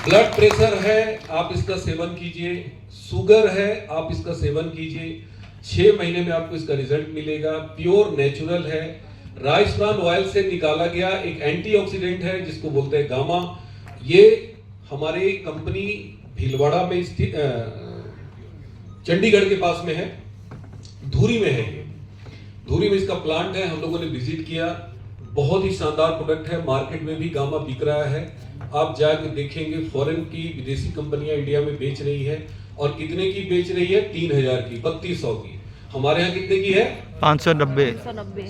Blood pressure है आप इसका सेवन कीजिए, शुगर है आप इसका सेवन कीजिए, 6 महीने में आपको इसका रिजल्ट मिलेगा। प्योर नेचुरल है, राइस ब्रान ऑयल से निकाला गया एक एंटीऑक्सीडेंट है जिसको बोलते हैं गामा। ये हमारी कंपनी भीलवाड़ा में स्थित चंडीगढ़ के पास में है, धूरी में है। ये धूरी में इसका प्लांट है, हम लोगों ने विजिट किया। बहुत ही शानदार प्रोडक्ट है, मार्केट में भी गामा बिक रहा है। आप जाके देखेंगे फॉरेन की विदेशी कंपनियां इंडिया में बेच रही है, और कितने की बेच रही है? 3000 की, 3200 की। हमारे यहाँ कितने की है? 590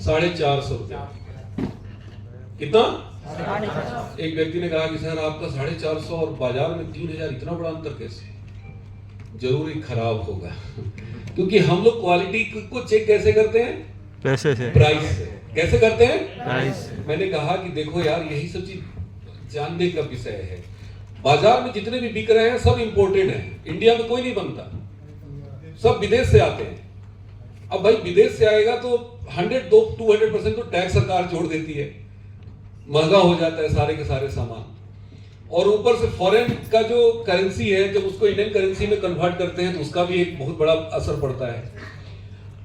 450 रुपये। कितना? एक व्यक्ति ने कहा कि सर आपका 450 और बाजार में 3000, इतना बड़ा अंतर कैसे? जरूर ही खराब होगा क्योंकि हम लोग क्वालिटी को चेक कैसे करते हैं? पैसे से, प्राइस से। कैसे करते हैं? प्राइस से। मैंने कहा कि देखो यार, यही सब चीज जानने का विषय है। बाजार में जितने भी बिक रहे हैं सब इंपोर्टेड हैं, इंडिया में कोई नहीं बनता, सब विदेश से आते हैं। अब भाई विदेश से आएगा तो 200% तो टैक्स सरकार जोड़ देती है, महंगा हो जाता है सारे के सारे सामान। और ऊपर से फॉरेन का जो करेंसी है, जब उसको इंडियन करेंसी में कन्वर्ट करते हैं तो उसका भी एक बहुत बड़ा असर पड़ता है।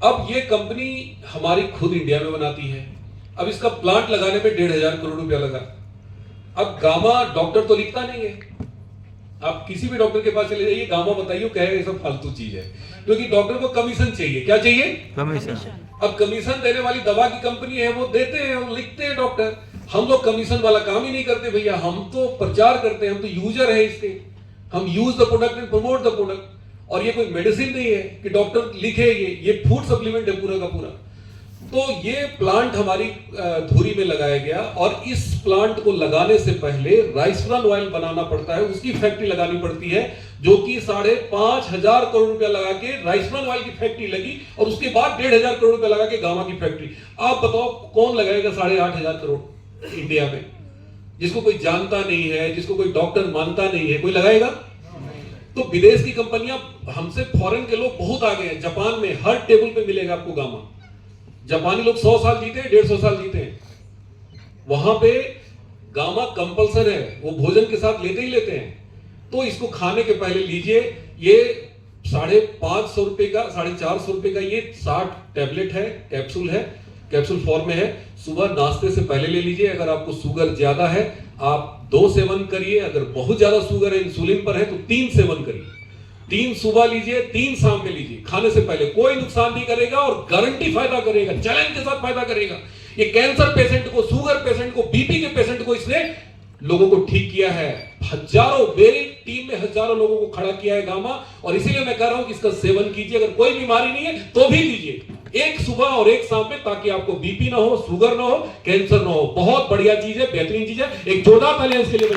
अब ये कंपनी हमारी खुद इंडिया में बनाती है। अब इसका प्लांट लगाने में 1500 करोड़ रुपया लगा। अब गामा डॉक्टर तो लिखता नहीं है, आप किसी भी डॉक्टर के पास चले जाइए, गामा बताइए, कहेगा ये सब फालतू चीज है, क्योंकि डॉक्टर को कमीशन चाहिए। क्या चाहिए? कमीशन। अब कमीशन देने वाली दवा की कंपनी है, वो देते हैं, वो लिखते हैं डॉक्टर। हम लोग कमीशन वाला काम ही नहीं करते भैया, हम तो प्रचार करते हैं, हम तो यूजर है इसके। हम use the product and promote the product. और ये कोई मेडिसिन नहीं है कि डॉक्टर लिखे, ये फूड सप्लीमेंट है पूरा का पूरा। तो ये प्लांट हमारी धुरी में लगाया गया, और इस प्लांट को लगाने से पहले राइस ब्रान ऑयल बनाना पड़ता है, उसकी फैक्ट्री लगानी पड़ती है, जो कि 5500 करोड़ रुपया लगा के राइस ब्रान ऑयल की फैक्ट्री लगी, और उसके बाद 1500 करोड़ रुपया लगा के गामा की फैक्ट्री। आप बताओ कौन लगाएगा 8500 करोड़ इंडिया में, जिसको कोई जानता नहीं है, जिसको कोई डॉक्टर मानता नहीं है, कोई लगाएगा? तो विदेश की कंपनियां, हमसे फॉरेन के लोग बहुत आगे हैं। जापान में हर टेबल पे मिलेगा आपको गामा। जापानी लोग 100 साल जीते हैं, 150 साल जीते हैं। वहां पे गामा कंपल्सर है, वो भोजन के साथ लेते ही लेते हैं। तो इसको खाने के पहले लीजिए। ये 550 रुपए का, 450 रुपए का ये 60 टैबलेट है, कैप्सूल है, कैप्सूल फॉर्म में है। सुबह नाश्ते से पहले ले लीजिए। अगर आपको शुगर ज्यादा है आप 2 सेवन करिए, अगर बहुत ज्यादा शुगर है, इंसुलिन पर है, तो 3 सेवन करिए। 3 सुबह लीजिए, 3 शाम में लीजिए, खाने से पहले। कोई नुकसान नहीं करेगा और गारंटी फायदा करेगा, चैलेंज के साथ फायदा करेगा। ये कैंसर पेशेंट को, शुगर पेशेंट को, बीपी के पेशेंट को इसने लोगों को ठीक किया है। हजारों, मेरी टीम में हजारों लोगों को खड़ा किया है गामा। और इसीलिए मैं कह रहा हूं कि इसका सेवन कीजिए, अगर कोई बीमारी नहीं है तो भी लीजिए, एक सुबह और एक शाम में, ताकि आपको बीपी ना हो, शुगर ना हो, कैंसर ना हो। बहुत बढ़िया चीज है, बेहतरीन चीज है। एक जोरदार तालियां इसके लिए।